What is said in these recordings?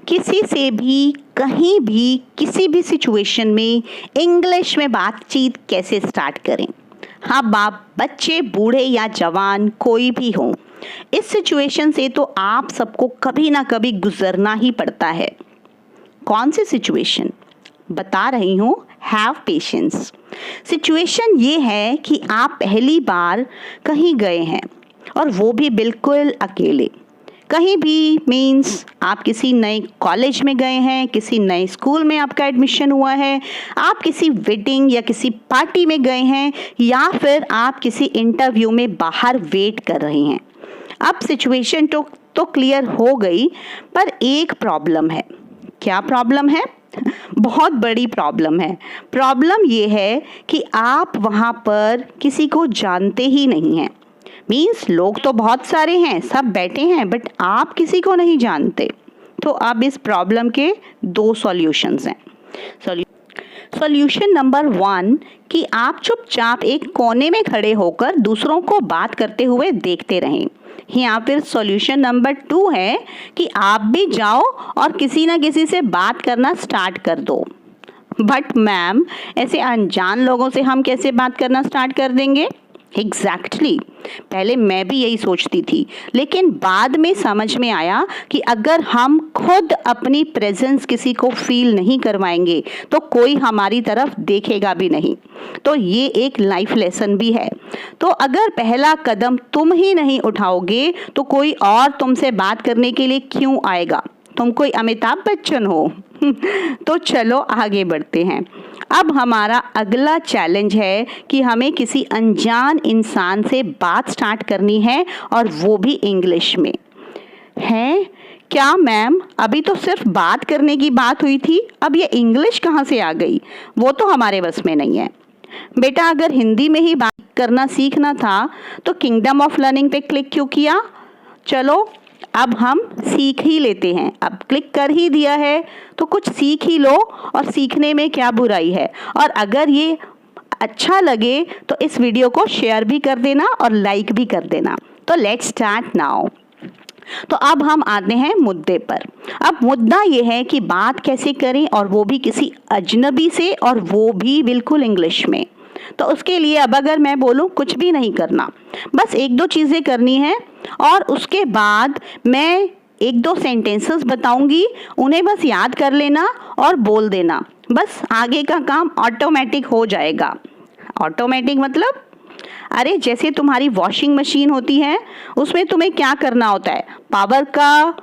किसी से भी कहीं भी किसी भी सिचुएशन में इंग्लिश में बातचीत कैसे स्टार्ट करें। हाँ बाप, बच्चे, बूढ़े या जवान, कोई भी हो, इस सिचुएशन से तो आप सबको कभी ना कभी गुजरना ही पड़ता है। कौन सी सिचुएशन? बता रही हूँ, हैव पेशेंस। सिचुएशन ये है कि आप पहली बार कहीं गए हैं और वो भी बिल्कुल अकेले। कहीं भी मीन्स आप किसी नए कॉलेज में गए हैं, किसी नए स्कूल में आपका एडमिशन हुआ है, आप किसी वेडिंग या किसी पार्टी में गए हैं, या फिर आप किसी इंटरव्यू में बाहर वेट कर रहे हैं। अब सिचुएशन तो क्लियर हो गई, पर एक प्रॉब्लम है। क्या प्रॉब्लम है? बहुत बड़ी प्रॉब्लम है। प्रॉब्लम ये है कि आप वहाँ पर किसी को जानते ही नहीं हैं। मीन्स लोग तो बहुत सारे हैं, सब बैठे हैं, बट आप किसी को नहीं जानते। तो अब इस प्रॉब्लम के दो सॉल्यूशंस हैं। सॉल्यूशन नंबर 1 कि आप चुपचाप एक कोने में खड़े होकर दूसरों को बात करते हुए देखते रहें। या फिर सॉल्यूशन नंबर 2 है कि आप भी जाओ और किसी ना किसी से बात करना स्टार्ट कर दो। बट मैम, ऐसे अनजान लोगों से हम कैसे बात करना स्टार्ट कर देंगे? एग्जैक्टली पहले मैं भी यही सोचती थी, लेकिन बाद में समझ में आया कि अगर हम खुद अपनी प्रेजेंस किसी को फील नहीं करवाएंगे तो कोई हमारी तरफ देखेगा भी नहीं। तो ये एक लाइफ लेसन भी है। तो अगर पहला कदम तुम ही नहीं उठाओगे तो कोई और तुमसे बात करने के लिए क्यों आएगा? तुम कोई अमिताभ बच्चन हो? तो चलो आगे बढ़ते हैं। अब हमारा अगला चैलेंज है कि हमें किसी अनजान इंसान से बात स्टार्ट करनी है, और वो भी इंग्लिश में। है क्या मैम? अभी तो सिर्फ बात करने की बात हुई थी, अब ये इंग्लिश कहाँ से आ गई? वो तो हमारे बस में नहीं है। बेटा, अगर हिंदी में ही बात करना सीखना था तो किंगडम ऑफ लर्निंग पे क्लिक क्यों किया? चलो अब हम सीख ही लेते हैं। अब क्लिक कर ही दिया है तो कुछ सीख ही लो, और सीखने में क्या बुराई है। और अगर ये अच्छा लगे तो इस वीडियो को शेयर भी कर देना और लाइक भी कर देना। तो लेट्स स्टार्ट नाउ। तो अब हम आते हैं मुद्दे पर। अब मुद्दा ये है कि बात कैसे करें, और वो भी किसी अजनबी से, और वो भी बिल्कुल इंग्लिश में। तो उसके लिए अब अगर मैं बोलूँ कुछ भी नहीं करना, बस 1-2 चीज़ें करनी है, और उसके बाद मैं 1-2 सेंटेंसेस बताऊंगी, उन्हें बस याद कर लेना और बोल देना। बस आगे का काम ऑटोमेटिक हो जाएगा। ऑटोमेटिक मतलब, अरे जैसे तुम्हारी वॉशिंग मशीन होती है, उसमें तुम्हें क्या करना होता है? पावर का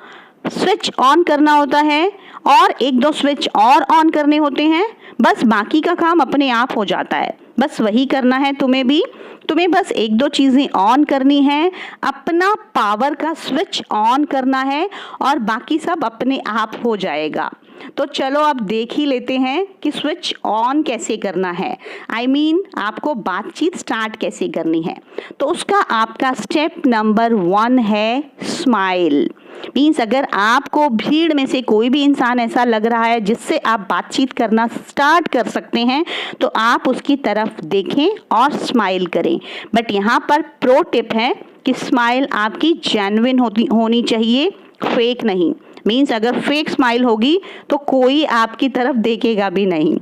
स्विच ऑन करना होता है, और 1-2 स्विच और ऑन करने होते हैं, बस बाकी का काम अपने आप हो जाता है। बस वही करना है तुम्हें भी। तुम्हें बस 1-2 चीज़ें ऑन करनी है, अपना पावर का स्विच ऑन करना है, और बाकी सब अपने आप हो जाएगा। तो चलो अब देख ही लेते हैं कि स्विच ऑन कैसे करना है। I mean, आपको बातचीत स्टार्ट कैसे करनी है। तो उसका आपका स्टेप नंबर 1 है स्माइल। मीन्स अगर आपको भीड़ में से कोई भी इंसान ऐसा लग रहा है जिससे आप बातचीत करना स्टार्ट कर सकते हैं, तो आप उसकी तरफ देखें और स्माइल करें। बट यहाँ पर प्रो टिप है कि स्माइल आपकी जेन्युइन होनी चाहिए, फेक नहीं। मीन्स अगर फेक स्माइल होगी तो कोई आपकी तरफ देखेगा भी नहीं।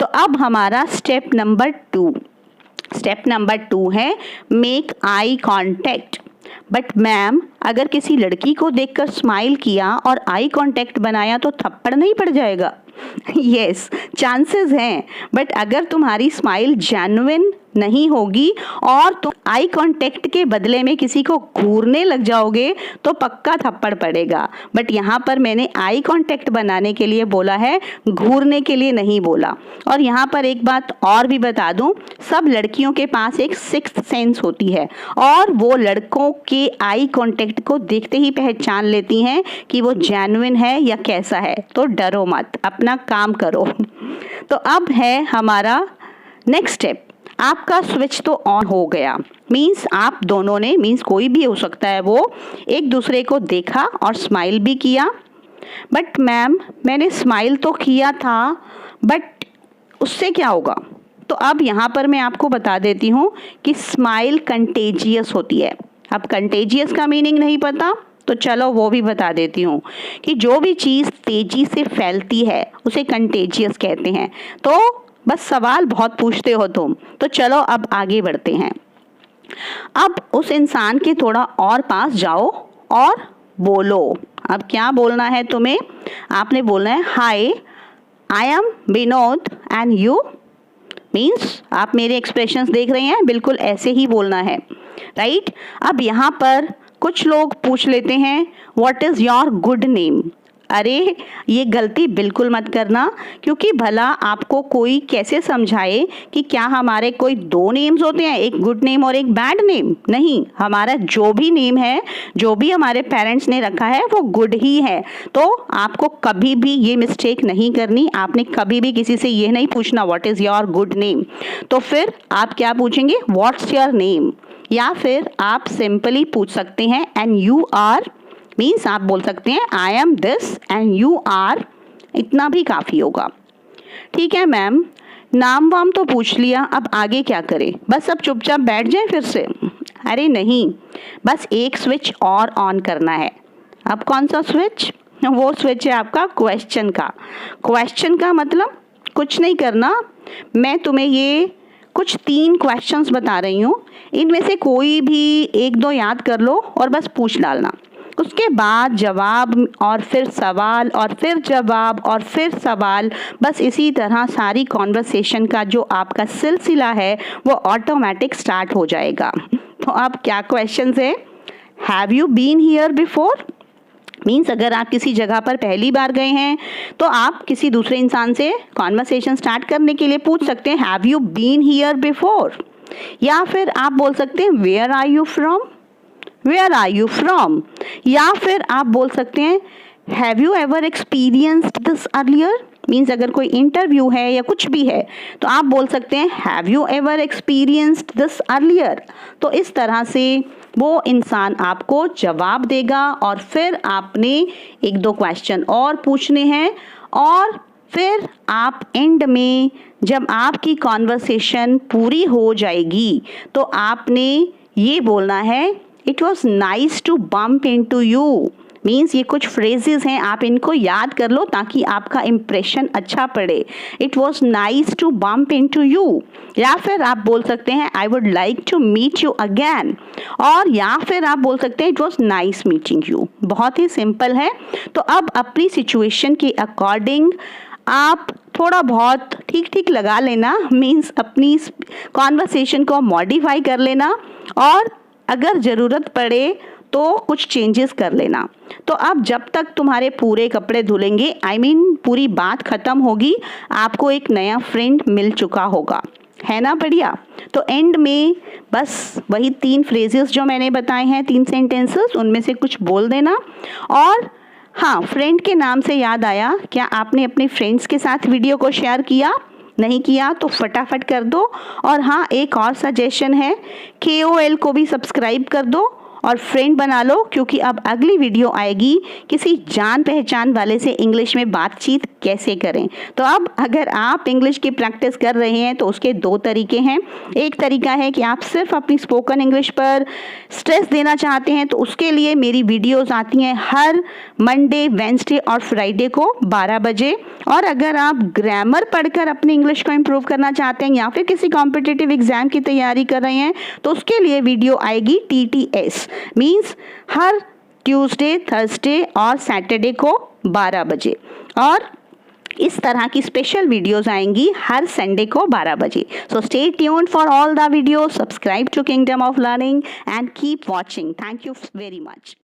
तो अब हमारा स्टेप नंबर 2 है make eye contact. But ma'am, अगर किसी लड़की को देखकर स्माइल किया और आई कांटेक्ट बनाया तो थप्पड़ नहीं पड़ जाएगा? यस, चांसेस हैं। बट अगर तुम्हारी स्माइल जेन्युइन नहीं होगी और तुम आई कांटेक्ट के बदले में किसी को घूरने लग जाओगे तो पक्का थप्पड़ पड़ेगा। बट यहाँ पर मैंने आई कांटेक्ट बनाने के लिए बोला है, घूरने के लिए नहीं बोला। और यहाँ पर एक बात और भी बता दूँ, सब लड़कियों के पास एक सिक्स्थ सेंस होती है, और वो लड़कों के आई कांटेक्ट को देखते ही पहचान लेती हैं कि वो जेन्युइन है या कैसा है। तो डरो मत, अपना काम करो। तो अब है हमारा नेक्स्ट स्टेप। आपका स्विच तो ऑन हो गया, मीन्स आप दोनों ने, मीन्स कोई भी हो सकता है, वो एक दूसरे को देखा और स्माइल भी किया। बट मैम, मैंने स्माइल तो किया था, बट उससे क्या होगा? तो अब यहाँ पर मैं आपको बता देती हूँ कि स्माइल कंटेजियस होती है। अब कंटेजियस का मीनिंग नहीं पता तो चलो वो भी बता देती हूँ कि जो भी चीज़ तेजी से फैलती है उसे कंटेजियस कहते हैं। तो बस सवाल बहुत पूछते हो तुम, तो चलो अब आगे बढ़ते हैं। अब उस इंसान के थोड़ा और पास जाओ और बोलो। अब क्या बोलना है तुम्हें? आपने बोलना है hi, I am Vinod and you. Means आप मेरे एक्सप्रेशंस देख रहे हैं, बिल्कुल ऐसे ही बोलना है, राइट। अब यहाँ पर कुछ लोग पूछ लेते हैं what is your good name. अरे ये गलती बिल्कुल मत करना, क्योंकि भला आपको कोई कैसे समझाए कि क्या हमारे कोई दो नेम्स होते हैं, एक गुड नेम और एक बैड नेम। नहीं, हमारा जो भी नेम है, जो भी हमारे पेरेंट्स ने रखा है वो गुड ही है। तो आपको कभी भी ये मिस्टेक नहीं करनी। आपने कभी भी किसी से ये नहीं पूछना what is your good name. तो फिर आप क्या पूछेंगे? What's your name. या फिर आप सिंपली पूछ सकते हैं एंड यू आर। मीन्स आप बोल सकते हैं I am this and you are. इतना भी काफ़ी होगा। ठीक है मैम, नाम वाम तो पूछ लिया, अब आगे क्या करें? बस अब चुपचाप बैठ जाएं फिर से? अरे नहीं, बस एक स्विच और ऑन करना है। अब कौन सा स्विच? वो स्विच है आपका क्वेश्चन का। क्वेश्चन का मतलब कुछ नहीं करना, मैं तुम्हें ये कुछ 3 क्वेश्चंस बता रही हूँ, इनमें से कोई भी 1-2 याद कर लो और बस पूछ डालना। उसके बाद जवाब और फिर सवाल और फिर जवाब और फिर सवाल, बस इसी तरह सारी कॉन्वर्सेशन का जो आपका सिलसिला है वो ऑटोमेटिक स्टार्ट हो जाएगा। तो अब क्या क्वेश्चन है? Have you been here before. Means अगर आप किसी जगह पर पहली बार गए हैं तो आप किसी दूसरे इंसान से कॉन्वर्सेशन स्टार्ट करने के लिए पूछ सकते हैं have you been here before. या फिर आप बोल सकते हैं where are you from, where are you from. या फिर आप बोल सकते हैं have you ever experienced this earlier. Means अगर कोई इंटरव्यू है या कुछ भी है तो आप बोल सकते हैं have you ever experienced this earlier. तो इस तरह से वो इंसान आपको जवाब देगा और फिर आपने 1-2 क्वेश्चन और पूछने हैं और फिर आप एंड में जब आपकी कॉन्वर्सेशन पूरी हो जाएगी तो आपने ये बोलना है it was nice to bump into you. Means ये कुछ फ्रेजेस हैं, आप इनको याद कर लो ताकि आपका इम्प्रेशन अच्छा पड़े। It was nice to bump into you. या फिर आप बोल सकते हैं I would like to meet you again. और या फिर आप बोल सकते हैं it was nice meeting you. बहुत ही सिंपल है। तो अब अपनी सिचुएशन के अकॉर्डिंग आप थोड़ा बहुत ठीक ठीक लगा लेना। मीन्स अपनी कॉन्वर्सेशन को मॉडिफाई कर लेना और अगर ज़रूरत पड़े तो कुछ चेंजेस कर लेना। तो अब जब तक तुम्हारे पूरे कपड़े धुलेंगे, पूरी बात ख़त्म होगी, आपको एक नया फ्रेंड मिल चुका होगा, है ना? बढ़िया। तो एंड में बस वही 3 फ्रेजेस जो मैंने बताए हैं, 3 सेंटेंसेस, उनमें से कुछ बोल देना। और हाँ, फ्रेंड के नाम से याद आया, क्या आपने अपने फ्रेंड्स के साथ वीडियो को शेयर किया? नहीं किया तो फटाफट कर दो। और हाँ, एक और सजेशन है, KOL को भी सब्सक्राइब कर दो और फ्रेंड बना लो, क्योंकि अब अगली वीडियो आएगी किसी जान पहचान वाले से इंग्लिश में बातचीत कैसे करें। तो अब अगर आप इंग्लिश की प्रैक्टिस कर रहे हैं तो उसके 2 तरीके हैं। एक तरीका है कि आप सिर्फ अपनी स्पोकन इंग्लिश पर स्ट्रेस देना चाहते हैं, तो उसके लिए मेरी वीडियोस आती हैं हर मंडे, वेंसडे और फ्राइडे को 12 बजे। और अगर आप ग्रामर पढ़कर अपनी इंग्लिश को इम्प्रूव करना चाहते हैं या फिर किसी कॉम्पिटिटिव एग्जाम की तैयारी कर रहे हैं तो उसके लिए वीडियो आएगी TTS। मीन्स हर ट्यूसडे, थर्सडे और सैटरडे को 12 बजे। और इस तरह की स्पेशल वीडियोस आएंगी हर संडे को 12 बजे। So stay tuned for all the videos, subscribe to Kingdom of Learning and keep watching. Thank you very much.